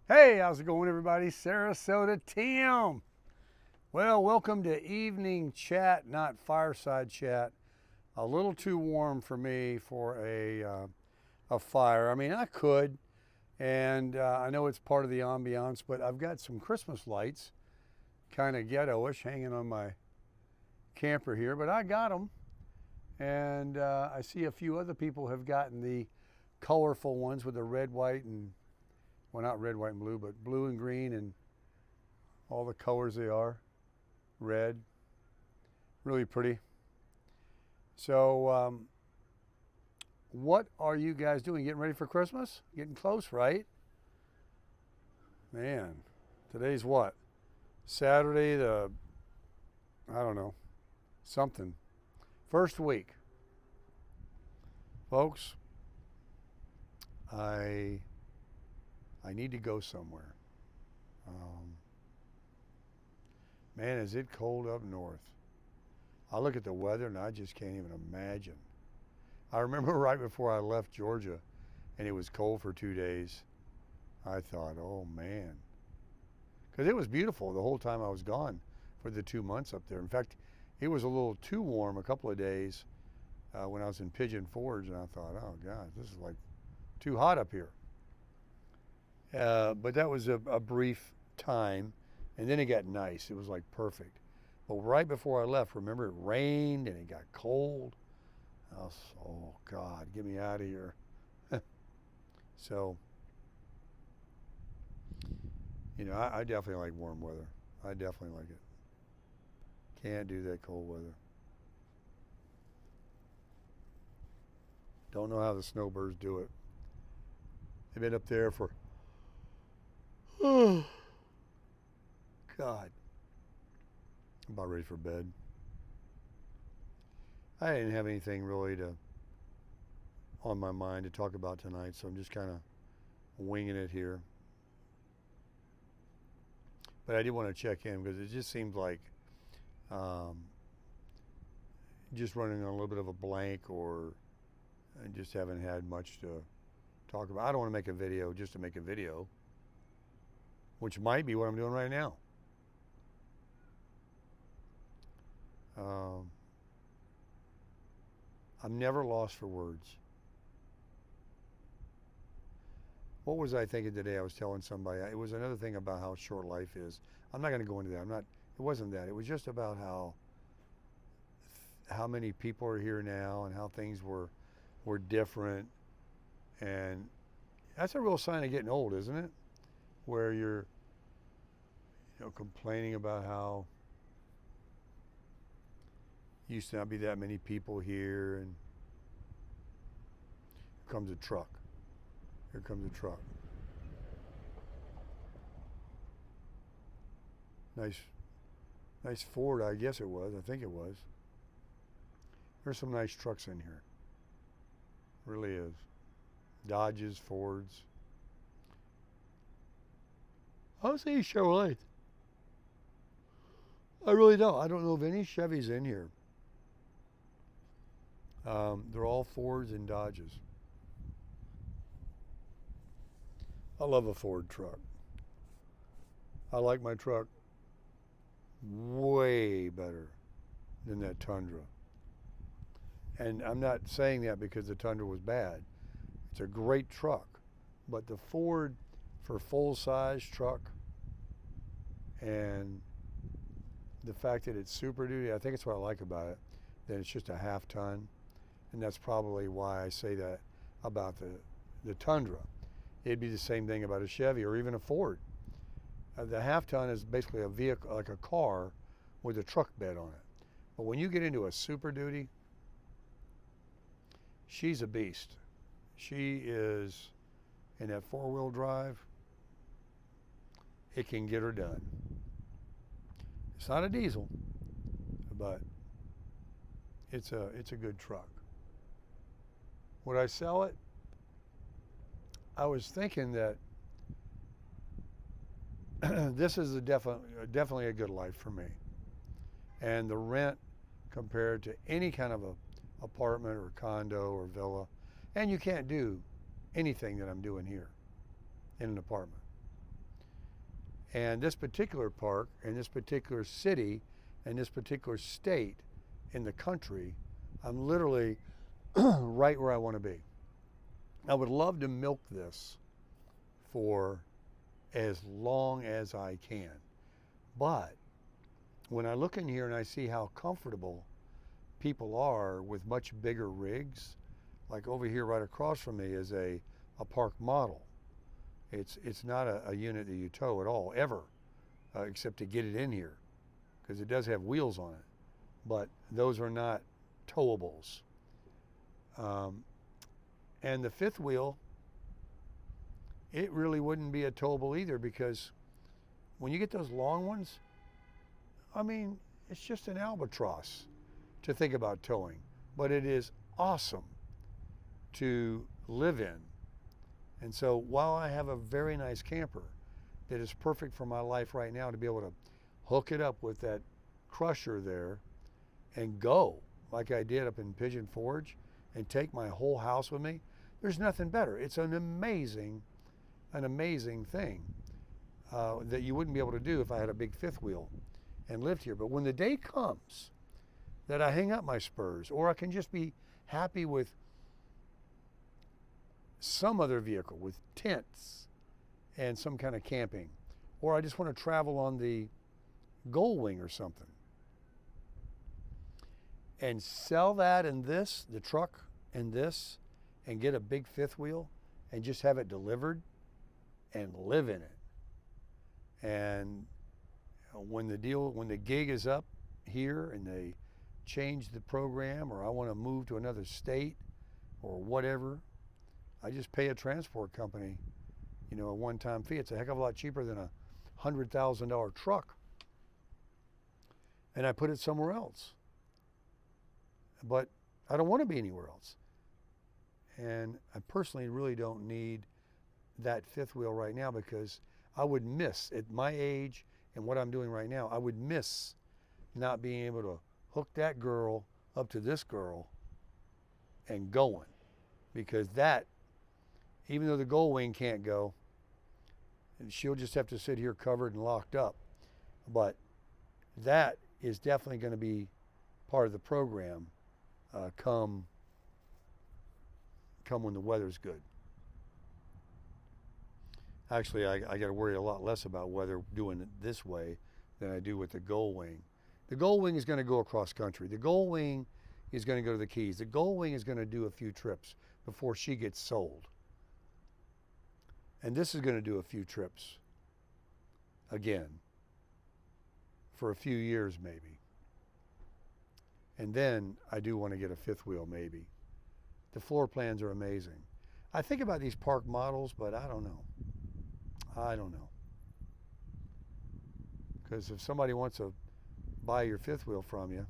Hey, how's it going, everybody? Sarasota Tim. Well, welcome to evening chat, not fireside chat. A little too warm for me for a fire. I mean, I could, and I know it's part of the ambiance, but I've got some Christmas lights, kind of ghetto-ish, hanging on my camper here. But I got them, and I see a few other people have gotten the colorful ones with the red, white, and well, not red, white, and blue, but blue and green and all the colors they are. Red, really pretty. So, what are you guys doing? Getting ready for Christmas? Getting close, right? Man, today's what? Saturday, I don't know, something. First week. Folks, I, I need to go somewhere. Um, Man, is it cold up north? I look at the weather and I just can't even imagine. I remember right before I left Georgia and it was cold for 2 days. I thought, oh man. Because it was beautiful the whole time I was gone for the 2 months up there. In fact, it was a little too warm a couple of days when I was in Pigeon Forge, and I thought, oh God, this is like too hot up here. But that was a brief time, and then it got nice. It was like perfect. But right before I left, remember it rained and it got cold. I was, oh God, get me out of here. So, I definitely like warm weather. I definitely like it. Can't do that cold weather. Don't know how the snowbirds do it. They've been up there for, oh God, I'm about ready for bed. I didn't have anything really to on my mind to talk about tonight, so I'm just kind of winging it here. But I did want to check in because it just seems like um, just running on a little bit of a blank, or I just haven't had much to talk about. I don't want to make a video just to make a video, which might be what I'm doing right now. Um, I'm never lost for words. What was I thinking today? I was telling somebody it was another thing about how short life is. I'm not going to go into that. I'm not. It wasn't that. It was just about how many people are here now and how things were different, and that's a real sign of getting old, isn't it? Where you're complaining about how used to not be that many people here, and here comes a truck. Here comes a truck. Nice, nice Ford, I guess it was. I think it was. There's some nice trucks in here. Really is. Dodges, Fords. I don't see any Chevrolets. I really don't. I don't know of any Chevys in here. They're all Fords and Dodges. I love a Ford truck. I like my truck way better than that Tundra. And I'm not saying that because the Tundra was bad. It's a great truck. But the Ford for full size truck, and the fact that it's Super Duty, I think it's what I like about it, that it's just a half ton. And that's probably why I say that about the Tundra. It'd be the same thing about a Chevy or even a Ford. The half ton is basically a vehicle, like a car with a truck bed on it. But when you get into a Super Duty, she's a beast. She is, in that four-wheel drive, it can get her done. It's not a diesel, but it's a good truck. Would I sell it? I was thinking that this is definitely a good life for me. And the rent compared to any kind of a apartment or condo or villa, and you can't do anything that I'm doing here in an apartment. And this particular park and this particular city and this particular state in the country, I'm literally right where I want to be. I would love to milk this for as long as I can. But when I look in here and I see how comfortable people are with much bigger rigs, like over here right across from me is a park model. It's not a unit that you tow at all, ever, except to get it in here, because it does have wheels on it. But those are not towables. And the fifth wheel, it really wouldn't be a towable either, because when you get those long ones, I mean, it's just an albatross to think about towing, but it is awesome to live in. And so while I have a very nice camper that is perfect for my life right now, to be able to hook it up with that crusher there and go like I did up in Pigeon Forge and take my whole house with me, there's nothing better. It's an amazing thing that you wouldn't be able to do if I had a big fifth wheel and lived here. But when the day comes that I hang up my spurs, or I can just be happy with some other vehicle with tents and some kind of camping, or I just want to travel on the Gullwing or something, and sell that and this, the truck and this, and get a big fifth wheel and just have it delivered and live in it. And when the gig is up here and they change the program, or I want to move to another state or whatever, I just pay a transport company, a one-time fee. It's a heck of a lot cheaper than a $100,000 truck. And I put it somewhere else. But I don't want to be anywhere else. And I personally really don't need that fifth wheel right now, because I would miss, at my age and what I'm doing right now, I would miss not being able to hook that girl up to this girl and going. Because that, even though the Gullwing can't go, she'll just have to sit here covered and locked up. But that is definitely going to be part of the program come when the weather's good. Actually, I got to worry a lot less about weather doing it this way than I do with the Gullwing. The Gullwing is going to go across country. The Gullwing is going to go to the Keys. The Gullwing is going to do a few trips before she gets sold. And this is going to do a few trips again for a few years maybe. And then I do want to get a fifth wheel maybe. The floor plans are amazing. I think about these park models, but I don't know. Because if somebody wants to buy your fifth wheel from you,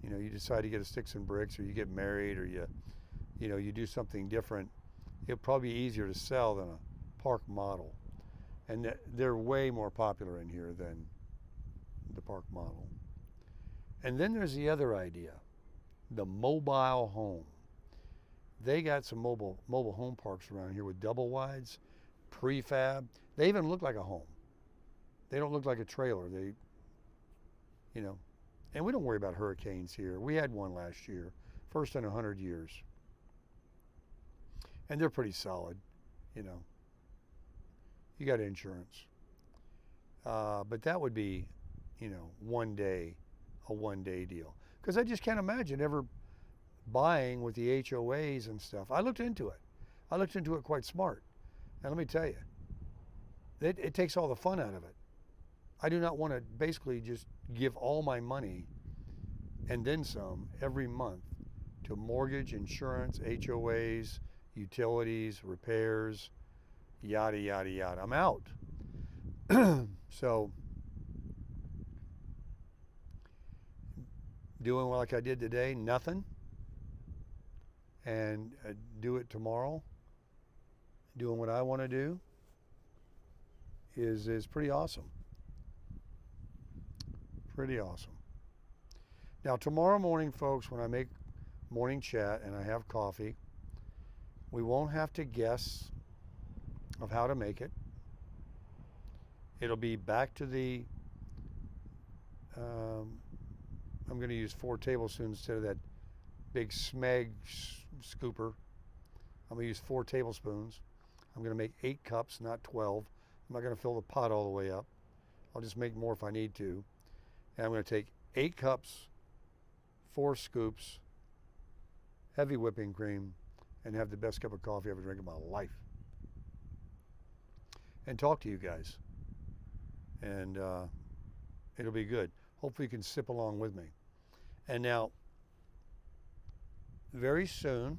you decide to get a sticks and bricks, or you get married, or you do something different, it'll probably be easier to sell than a park model. And they're way more popular in here than the park model. And then there's the other idea, the mobile home. They got some mobile home parks around here with double wides, prefab. They even look like a home. They don't look like a trailer. And we don't worry about hurricanes here. We had one last year, first in 100 years. And they're pretty solid, You got insurance. But that would be, a one-day deal. Because I just can't imagine ever buying with the HOAs and stuff. I looked into it. I looked into it quite smart. And let me tell you, it takes all the fun out of it. I do not want to basically just give all my money and then some every month to mortgage, insurance, HOAs, utilities, repairs, yada, yada, yada. I'm out. So, doing like I did today, nothing, and do it tomorrow, doing what I want to do, is pretty awesome. Pretty awesome. Now, tomorrow morning, folks, when I make morning chat and I have coffee, we won't have to guess of how to make it. It'll be back to the, I'm going to use 4 tablespoons instead of that big Smeg scooper. I'm going to use 4 tablespoons. I'm going to make 8 cups, not 12. I'm not going to fill the pot all the way up. I'll just make more if I need to. And I'm going to take 8 cups, 4 scoops, heavy whipping cream, and have the best cup of coffee I ever drank in my life. And talk to you guys. And it'll be good. Hopefully you can sip along with me. And now, very soon,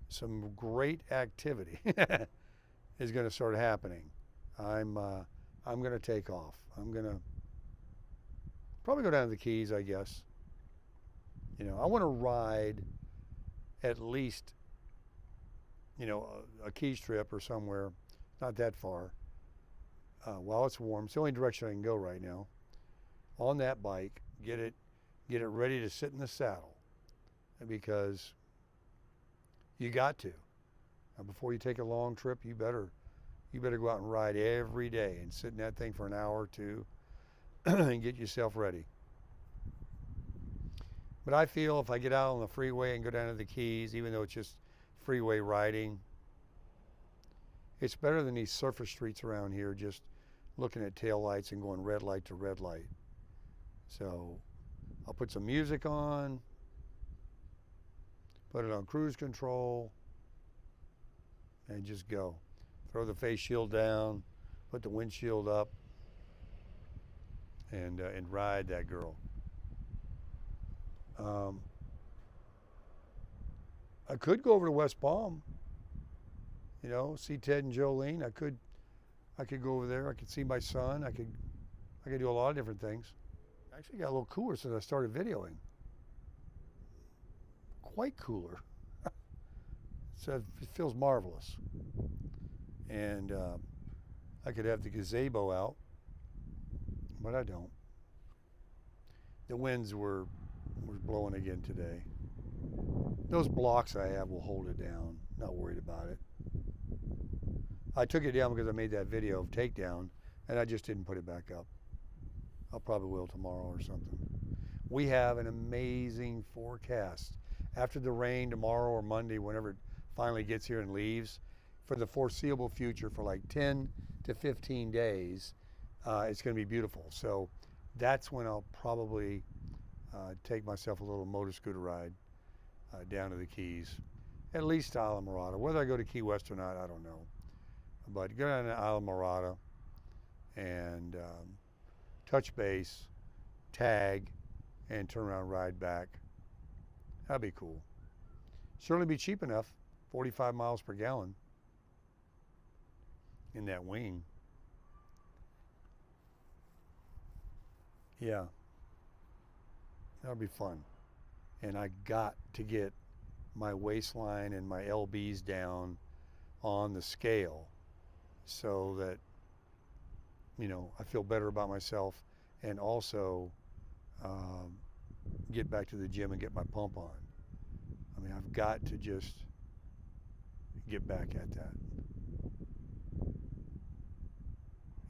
some great activity is going to start happening. I'm going to take off. I'm going to probably go down to the Keys, I guess. You know, I want to ride at least, you know, a Keys trip or somewhere, not that far, while it's warm. It's the only direction I can go right now. On that bike, get it ready to sit in the saddle, because you got to. Now, before you take a long trip, you better go out and ride every day and sit in that thing for an hour or two and get yourself ready. But I feel if I get out on the freeway and go down to the Keys, even though it's just freeway riding, it's better than these surface streets around here just looking at taillights and going red light to red light. So I'll put some music on, put it on cruise control, and just go. Throw the face shield down, put the windshield up, and ride that girl. I could go over to West Palm, you know, see Ted and Jolene. I could go over there. I could see my son. I could do a lot of different things. I actually got a little cooler since I started videoing. Quite cooler. So it feels marvelous. And I could have the gazebo out, but I don't. The winds were blowing again today. Those blocks I have will hold it down. Not worried about it. I took it down because I made that video of takedown, and I just didn't put it back up. I'll probably will tomorrow or something. We have an amazing forecast. After the rain tomorrow or Monday, whenever it finally gets here and leaves, for the foreseeable future, for like 10 to 15 days, it's going to be beautiful. So that's when I'll probably take myself a little motor scooter ride down to the Keys, at least to Islamorada. Whether I go to Key West or not, I don't know. But go down to Islamorada and touch base, tag, and turn around and ride back. That'd be cool. Certainly be cheap enough, 45 miles per gallon in that wing. Yeah, that'll be fun. And I got to get my waistline and my LBs down on the scale so that, you know, I feel better about myself, and also get back to the gym and get my pump on. I mean, I've got to just get back at that.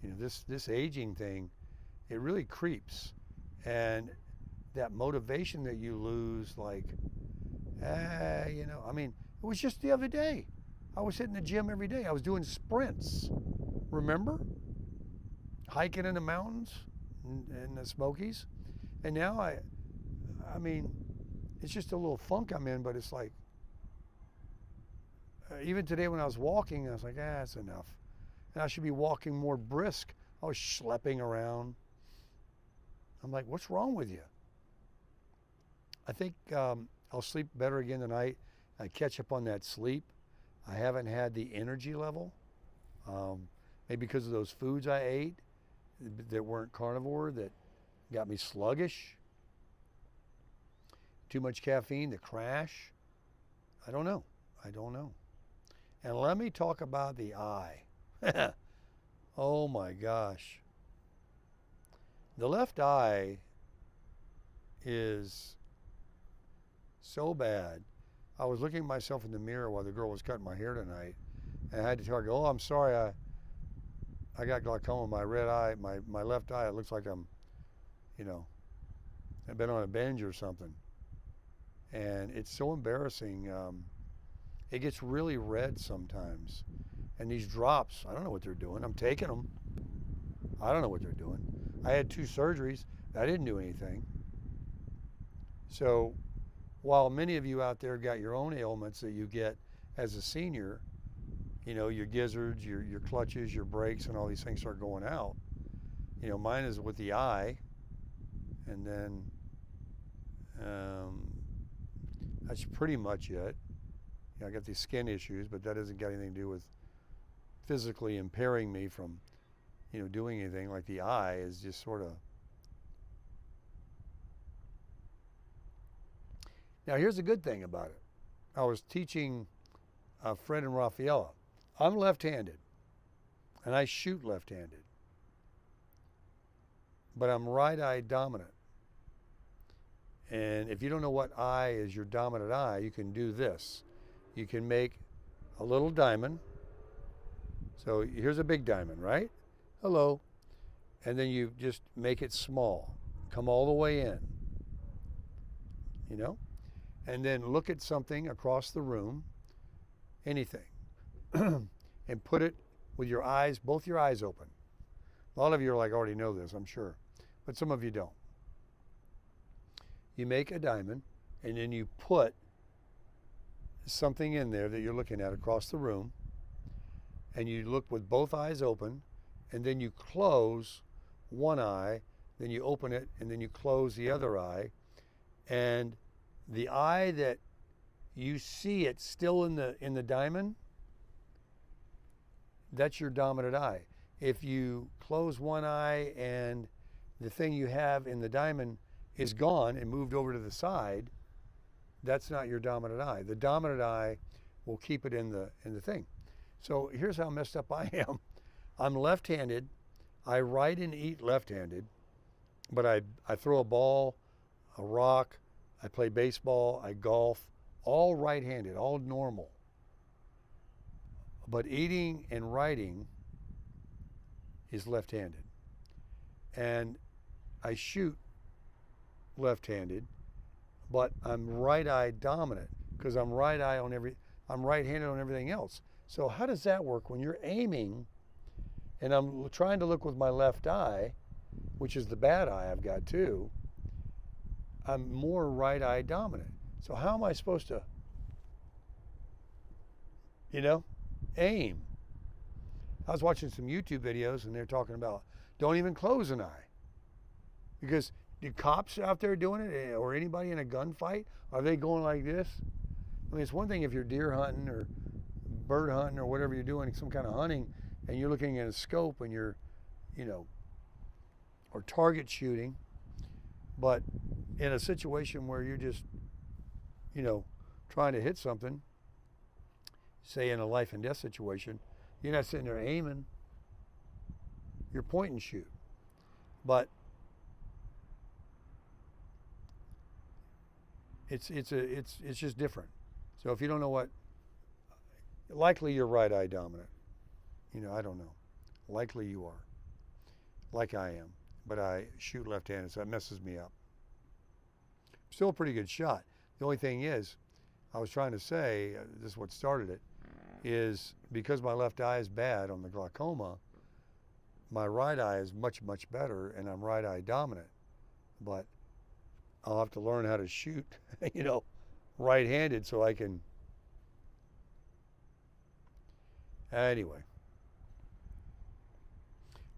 You know, this aging thing, it really creeps. And that motivation that you lose, like, you know, I mean, it was just the other day. I was hitting the gym every day. I was doing sprints, remember? Hiking in the mountains in the Smokies. And now I mean, it's just a little funk I'm in, but it's like, even today when I was walking, I was like, that's enough. And I should be walking more brisk. I was schlepping around. I'm like, what's wrong with you? I think I'll sleep better again tonight. I catch up on that sleep. I haven't had the energy level, maybe because of those foods I ate that weren't carnivore that got me sluggish. Too much caffeine, the crash. I don't know. And let me talk about the eye. Oh my gosh. The left eye is so bad. I was looking at myself in the mirror while the girl was cutting my hair tonight, and I had to tell her, oh, I'm sorry, I got glaucoma. My red eye, my left eye, it looks like I'm, I've been on a binge or something. And it's so embarrassing. It gets really red sometimes. And these drops, I don't know what they're doing. I'm taking them. I don't know what they're doing. I had 2 surgeries. I didn't do anything. So while many of you out there got your own ailments that you get as a senior, your gizzards, your clutches, your brakes, and all these things start going out. Mine is with the eye, and then that's pretty much it. I got these skin issues, but that doesn't got anything to do with physically impairing me from, doing anything. Like the eye is just sort of. Now here's the good thing about it. I was teaching Fred and Rafaela. I'm left-handed, and I shoot left-handed, but I'm right-eye dominant. And if you don't know what eye is your dominant eye, you can do this. You can make a little diamond. So here's a big diamond, right? Hello. And then you just make it small. Come all the way in. And then look at something across the room, anything, and put it with your eyes, both your eyes open. A lot of you already know this, I'm sure, but some of you don't. You make a diamond, and then you put something in there that you're looking at across the room, and you look with both eyes open, and then you close one eye, then you open it, and then you close the other eye, and the eye that you see it still in the diamond, that's your dominant eye. If you close one eye and the thing you have in the diamond is gone and moved over to the side, that's not your dominant eye. The dominant eye will keep it in the thing. So here's how messed up I am. I'm left-handed. I write and eat left-handed, but I throw a ball, a rock, I play baseball, I golf, all right-handed, all normal. But eating and writing is left-handed. And I shoot left-handed, but I'm right-eye dominant because I'm I'm right-handed on everything else. So how does that work when you're aiming and I'm trying to look with my left eye, which is the bad eye I've got too? I'm more right-eye dominant. So how am I supposed to, aim? I was watching some YouTube videos and they're talking about don't even close an eye. Because do cops out there doing it or anybody in a gunfight, are they going like this? I mean, it's one thing if you're deer hunting or bird hunting or whatever you're doing, some kind of hunting, and you're looking at a scope and you're, or target shooting. But in a situation where you're just, trying to hit something, say in a life and death situation, you're not sitting there aiming. You're point and shoot. But it's just different. So if you don't know what, likely you're right eye dominant. I don't know. Likely you are, like I am. But I shoot left-handed, so that messes me up. Still a pretty good shot. The only thing is, I was trying to say, this is what started it, is because my left eye is bad on the glaucoma, my right eye is much, much better, and I'm right eye dominant. But I'll have to learn how to shoot, right-handed so I can. Anyway.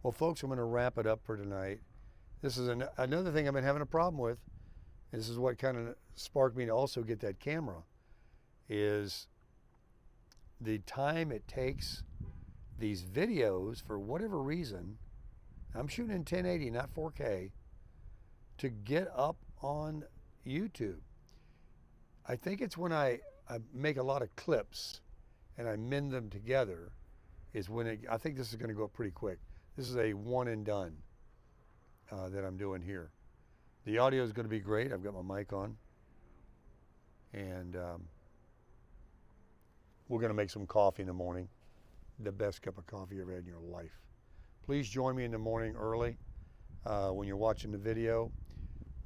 Well, folks, I'm going to wrap it up for tonight. This is another thing I've been having a problem with. This is what kind of sparked me to also get that camera, is the time it takes these videos, for whatever reason, I'm shooting in 1080, not 4K, to get up on YouTube. I think it's when I make a lot of clips and I mend them together is when I think this is going to go up pretty quick. This is a one and done that I'm doing here. The audio is going to be great. I've got my mic on. And we're going to make some coffee in the morning. The best cup of coffee you ever had in your life. please join me in the morning early when you're watching the video.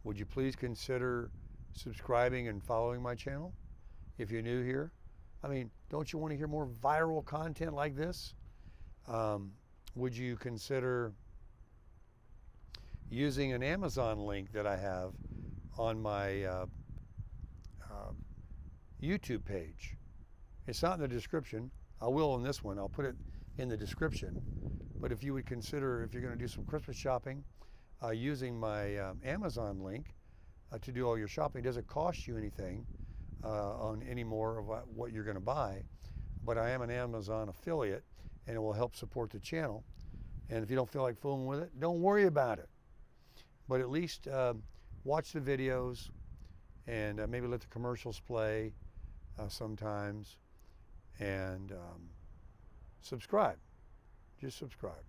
Would you please consider subscribing and following my channel if you're new here? I mean, don't you want to hear more viral content like this? Would you consider using an Amazon link that I have on my YouTube page? It's not in the description. I will on this one. I'll put it in the description. But if you would consider, if you're going to do some Christmas shopping, using my Amazon link to do all your shopping, it doesn't cost you anything on any more of what you're going to buy. But I am an Amazon affiliate, and it will help support the channel. And if you don't feel like fooling with it, don't worry about it. But at least watch the videos and maybe let the commercials play sometimes, and subscribe. Just subscribe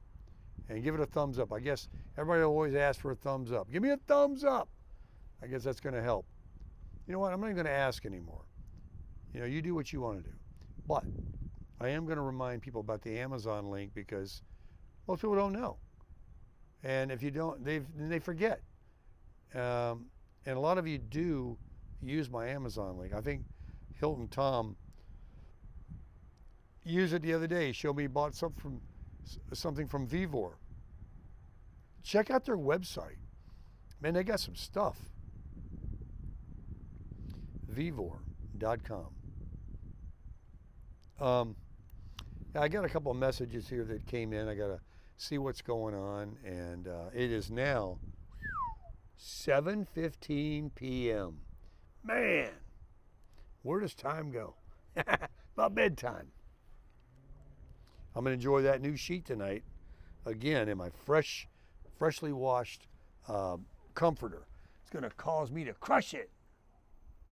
and give it a thumbs up. I guess everybody always asks for a thumbs up. Give me a thumbs up. I guess that's going to help. You know what? I'm not even going to ask anymore. You know, you do what you want to do. But I am going to remind people about the Amazon link, because most people don't know. And if you don't, they forget. And a lot of you do use my Amazon link. I think Hilton Tom used it the other day. He showed me he bought something from Vivor. Check out their website. Man, they got some stuff. Vivor.com. I got a couple of messages here that came in. I got to see what's going on, and it is now 7:15 p.m. Man, where does time go? About bedtime. I'm going to enjoy that new sheet tonight, again, in my freshly washed comforter. It's going to cause me to crush it.